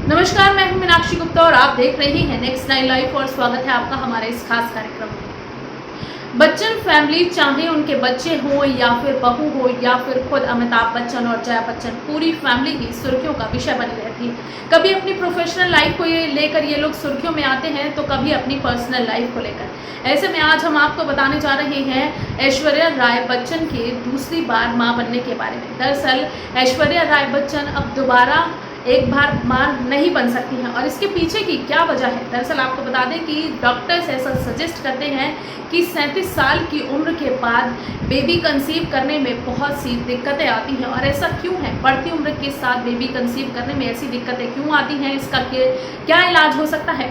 नमस्कार, मैं हूं मीनाक्षी गुप्ता और आप देख रहे हैं नेक्स्ट 9 लाइव और स्वागत है आपका हमारे इस खास कार्यक्रम में। बच्चन फैमिली, चाहे उनके बच्चे हों या फिर बहू हो या फिर खुद अमिताभ बच्चन और जया बच्चन, पूरी फैमिली ही सुर्खियों का विषय बनी रहती है। कभी अपनी प्रोफेशनल लाइफ को लेकर ये लोग सुर्खियों में आते हैं तो कभी अपनी पर्सनल लाइफ को लेकर। ऐसे में आज हम आपको बताने जा रहे हैं ऐश्वर्या राय बच्चन के दूसरी बार मां बनने के बारे में। दरअसल ऐश्वर्या राय बच्चन अब दोबारा एक बार मां नहीं बन सकती हैं और इसके पीछे की क्या वजह है। दरअसल आपको बता दें कि डॉक्टर्स ऐसा सजेस्ट करते हैं कि 37 साल की उम्र के बाद बेबी कंसीव करने में बहुत सी दिक्कतें आती हैं। और ऐसा क्यों है, बढ़ती उम्र के साथ बेबी कंसीव करने में ऐसी दिक्कतें क्यों आती हैं, इसका क्या इलाज हो सकता है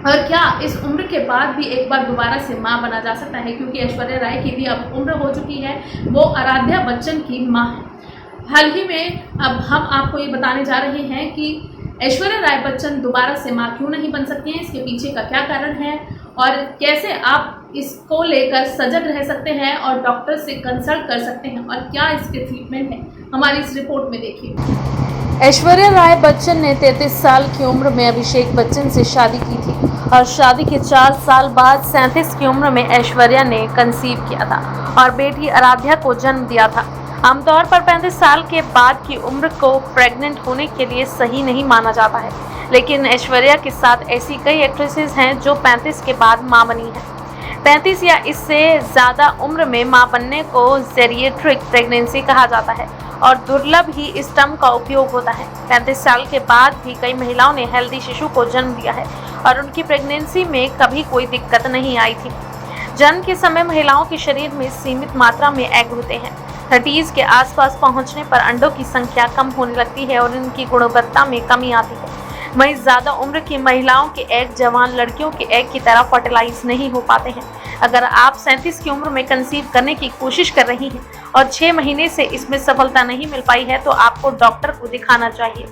और क्या इस उम्र के बाद भी एक बार दोबारा से मां बना जा सकता है, क्योंकि ऐश्वर्या राय की भी अब उम्र हो चुकी है, वो आराध्या बच्चन की मां है। हाल ही में अब हम आपको ये बताने जा रहे हैं कि ऐश्वर्या राय बच्चन दोबारा से मां क्यों नहीं बन सकती हैं, इसके पीछे का क्या कारण है और कैसे आप इसको लेकर सजग रह सकते हैं और डॉक्टर से कंसल्ट कर सकते हैं और क्या इसके ट्रीटमेंट है, हमारी इस रिपोर्ट में देखिए। ऐश्वर्या राय बच्चन ने 33 साल की उम्र में अभिषेक बच्चन से शादी की थी और शादी के 4 साल बाद 37 की उम्र में ऐश्वर्या ने कंसीव किया था और बेटी आराध्या को जन्म दिया था। आमतौर पर 35 साल के बाद की उम्र को प्रेग्नेंट होने के लिए सही नहीं माना जाता है, लेकिन ऐश्वर्या के साथ ऐसी कई एक्ट्रेसेस हैं जो 35 के बाद मां बनी हैं। 35 या इससे ज़्यादा उम्र में मां बनने को जेरिएट्रिक प्रेगनेंसी कहा जाता है और दुर्लभ ही इस टर्म का उपयोग होता है। 35 साल के बाद भी कई महिलाओं ने हेल्दी शिशु को जन्म दिया है और उनकी प्रेगनेंसी में कभी कोई दिक्कत नहीं आई थी। जन्म के समय महिलाओं के शरीर में सीमित मात्रा में एग होते हैं। 30 के आसपास पहुंचने पर अंडों की संख्या कम होने लगती है और इनकी गुणवत्ता में कमी आती है। वहीं ज़्यादा उम्र की महिलाओं के एग जवान लड़कियों के एग की तरह फर्टिलाइज नहीं हो पाते हैं। अगर आप 37 की उम्र में कंसीव करने की कोशिश कर रही हैं और 6 महीने से इसमें सफलता नहीं मिल पाई है तो आपको डॉक्टर को दिखाना चाहिए।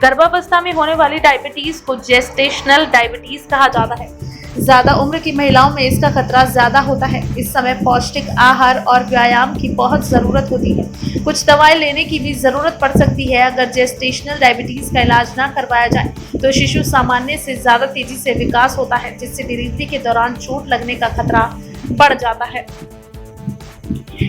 गर्भावस्था में होने वाली डायबिटीज़ को जेस्टेशनल डायबिटीज़ कहा जाता है। ज़्यादा उम्र की महिलाओं में इसका खतरा ज़्यादा होता है। इस समय पौष्टिक आहार और व्यायाम की बहुत ज़रूरत होती है। कुछ दवाएं लेने की भी ज़रूरत पड़ सकती है। अगर जेस्टेशनल डायबिटीज़ का इलाज ना करवाया जाए तो शिशु सामान्य से ज़्यादा तेज़ी से विकास होता है, जिससे डिलीवरी के दौरान चोट लगने का खतरा बढ़ जाता है।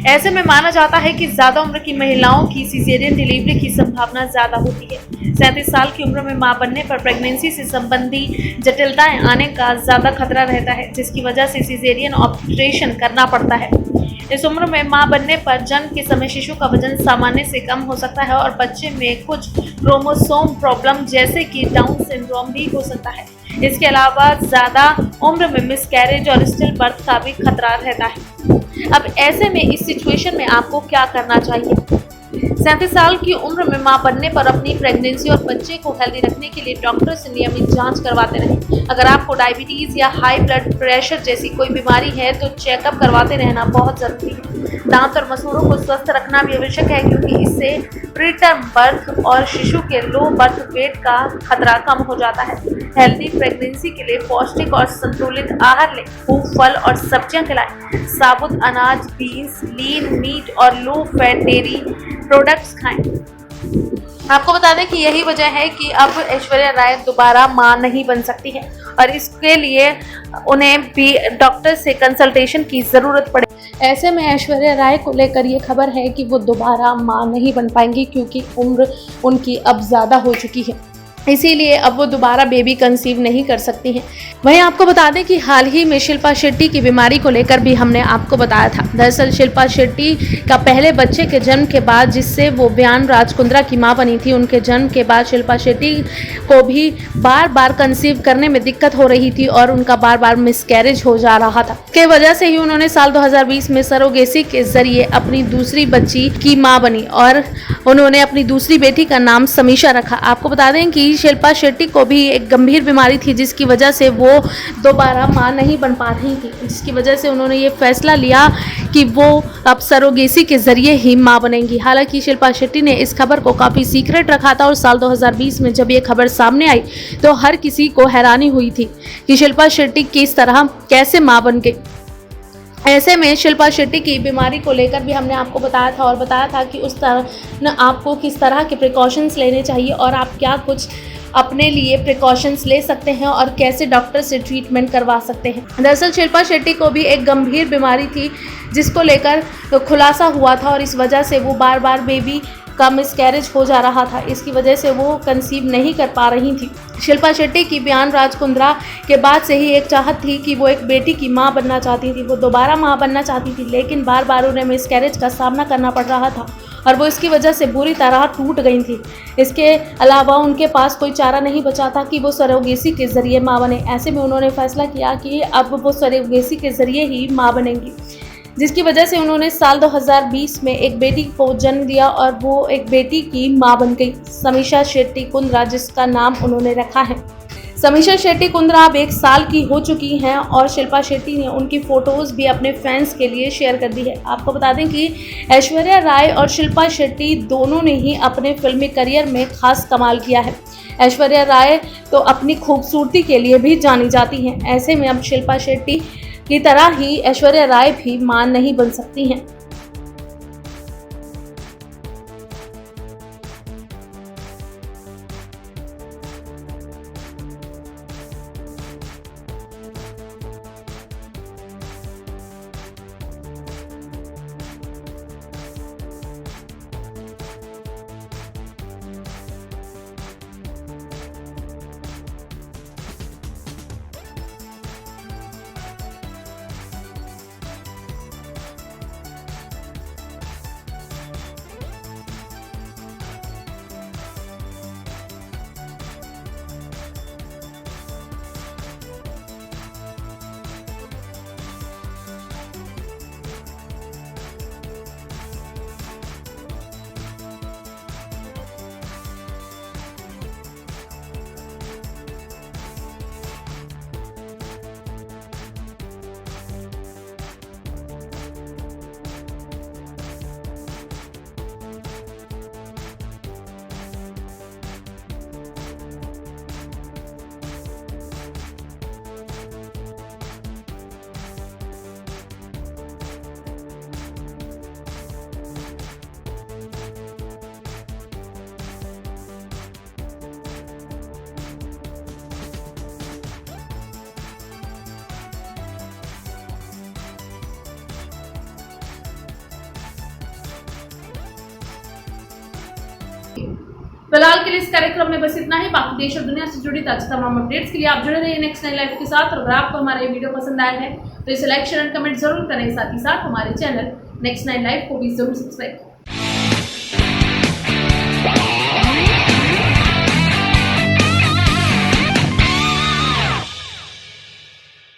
ऐसे में माना जाता है कि ज़्यादा उम्र की महिलाओं की सिजेरियन डिलीवरी की संभावना ज़्यादा होती है। 37 साल की उम्र में मां बनने पर प्रेगनेंसी से संबंधी जटिलताएं आने का ज़्यादा खतरा रहता है, जिसकी वजह से सिजेरियन ऑपरेशन करना पड़ता है। इस उम्र में मां बनने पर जन्म के समय शिशु का वजन सामान्य से कम हो सकता है और बच्चे में कुछ क्रोमोसोम प्रॉब्लम जैसे कि डाउन सिंड्रोम भी हो सकता है। इसके अलावा ज़्यादा उम्र में मिसकैरेज और स्टिल बर्थ का भी खतरा रहता है। अब ऐसे में इस सिचुएशन में आपको क्या करना चाहिए? 37 साल की उम्र में मां बनने पर अपनी प्रेगनेंसी और बच्चे को हेल्दी रखने के लिए डॉक्टर से नियमित जांच करवाते रहें। अगर आपको डायबिटीज़ या हाई ब्लड प्रेशर जैसी कोई बीमारी है तो चेकअप करवाते रहना बहुत ज़रूरी है। दांत और मसूड़ों को स्वस्थ रखना भी आवश्यक है, क्योंकि इससे प्रीटर्म बर्थ और शिशु के लो बर्थ वेट का खतरा कम हो जाता है। हेल्दी प्रेगनेंसी के लिए पौष्टिक और संतुलित आहार लें। खूब फल और सब्जियां खिलाएं। साबुत अनाज, बीन्स, लीन मीट और लो फैट डेयरी प्रोडक्ट्स खाएं। आपको बता दें कि यही वजह है कि अब ऐश्वर्या राय दोबारा मां नहीं बन सकती है और इसके लिए उन्हें भी डॉक्टर से कंसल्टेशन की ज़रूरत पड़े। ऐसे में ऐश्वर्या राय को लेकर ये खबर है कि वो दोबारा मां नहीं बन पाएंगी, क्योंकि उम्र उनकी अब ज़्यादा हो चुकी है, इसीलिए अब वो दोबारा बेबी कंसीव नहीं कर सकती हैं। वहीं आपको बता दें कि हाल ही में शिल्पा शेट्टी की बीमारी को लेकर भी हमने आपको बताया था। दरअसल शिल्पा शेट्टी का पहले बच्चे के जन्म के बाद, जिससे वो बयान राजकुंद्रा की मां बनी थी, उनके जन्म के बाद शिल्पा शेट्टी को भी बार बार कंसीव करने में दिक्कत हो रही थी और उनका बार बार मिसकैरेज हो जा रहा था। इसके वजह से ही उन्होंने साल 2020 में सरोगेसी के जरिए अपनी दूसरी बच्ची की माँ बनी और उन्होंने अपनी दूसरी बेटी का नाम समीक्षा रखा। आपको बता दें कि शिल्पा शेट्टी को भी एक गंभीर बीमारी थी, जिसकी वजह से वो दोबारा मां नहीं बन पा रही थी, जिसकी वजह से उन्होंने ये फैसला लिया कि वो अब सरोगेसी के जरिए ही मां बनेंगी। हालांकि शिल्पा शेट्टी ने इस खबर को काफ़ी सीक्रेट रखा था और साल 2020 में जब ये खबर सामने आई तो हर किसी को हैरानी हुई थी कि शिल्पा शेट्टी किस तरह कैसे मां बन गई। ऐसे में शिल्पा शेट्टी की बीमारी को लेकर भी हमने आपको बताया था कि उस तरह आपको किस तरह के प्रिकॉशंस लेने चाहिए और आप क्या कुछ अपने लिए प्रिकॉशंस ले सकते हैं और कैसे डॉक्टर से ट्रीटमेंट करवा सकते हैं। दरअसल शिल्पा शेट्टी को भी एक गंभीर बीमारी थी जिसको लेकर खुलासा हुआ था और इस वजह से वो बार बार बेबी का मिसकैरेज हो जा रहा था। इसकी वजह से वो कंसीव नहीं कर पा रही थी। शिल्पा शेट्टी की बयान राज कुंद्रा के बाद से ही एक चाहत थी कि वो एक बेटी की मां बनना चाहती थी, वो दोबारा मां बनना चाहती थी, लेकिन बार बार उन्हें मिसकैरेज का सामना करना पड़ रहा था और वो इसकी वजह से बुरी तरह टूट गई थी। इसके अलावा उनके पास कोई चारा नहीं बचा था कि वो सरोगेसी के जरिए मां बने। ऐसे में उन्होंने फैसला किया कि अब वो सरोगेसी के जरिए ही मां बनेंगी, जिसकी वजह से उन्होंने साल 2020 में एक बेटी को जन्म दिया और वो एक बेटी की मां बन गई, समीक्षा शेट्टी कुंद्रा, जिसका नाम उन्होंने रखा है। समीक्षा शेट्टी कुंद्रा अब 1 साल की हो चुकी हैं और शिल्पा शेट्टी ने उनकी फ़ोटोज़ भी अपने फैंस के लिए शेयर कर दी है। आपको बता दें कि ऐश्वर्या राय और शिल्पा शेट्टी दोनों ने ही अपने फिल्मी करियर में खास कमाल किया है। ऐश्वर्या राय तो अपनी खूबसूरती के लिए भी जानी जाती हैं। ऐसे में अब शिल्पा शेट्टी की तरह ही ऐश्वर्या राय भी मां नहीं बन सकती हैं। फिलहाल के लिए इस कार्यक्रम में बस इतना ही। बाकी देश और दुनिया से जुड़ी ताज़ा तमाम अपडेट्स के लिए आप जुड़े रहिए नेक्स्ट 9 लाइव के साथ। और अगर आपको हमारा ये वीडियो पसंद आया है तो इसे लाइक, शेयर एंड कमेंट जरूर करें। साथ ही साथ हमारे चैनल नेक्स्ट 9 लाइव को भी जरूर सब्सक्राइब करें।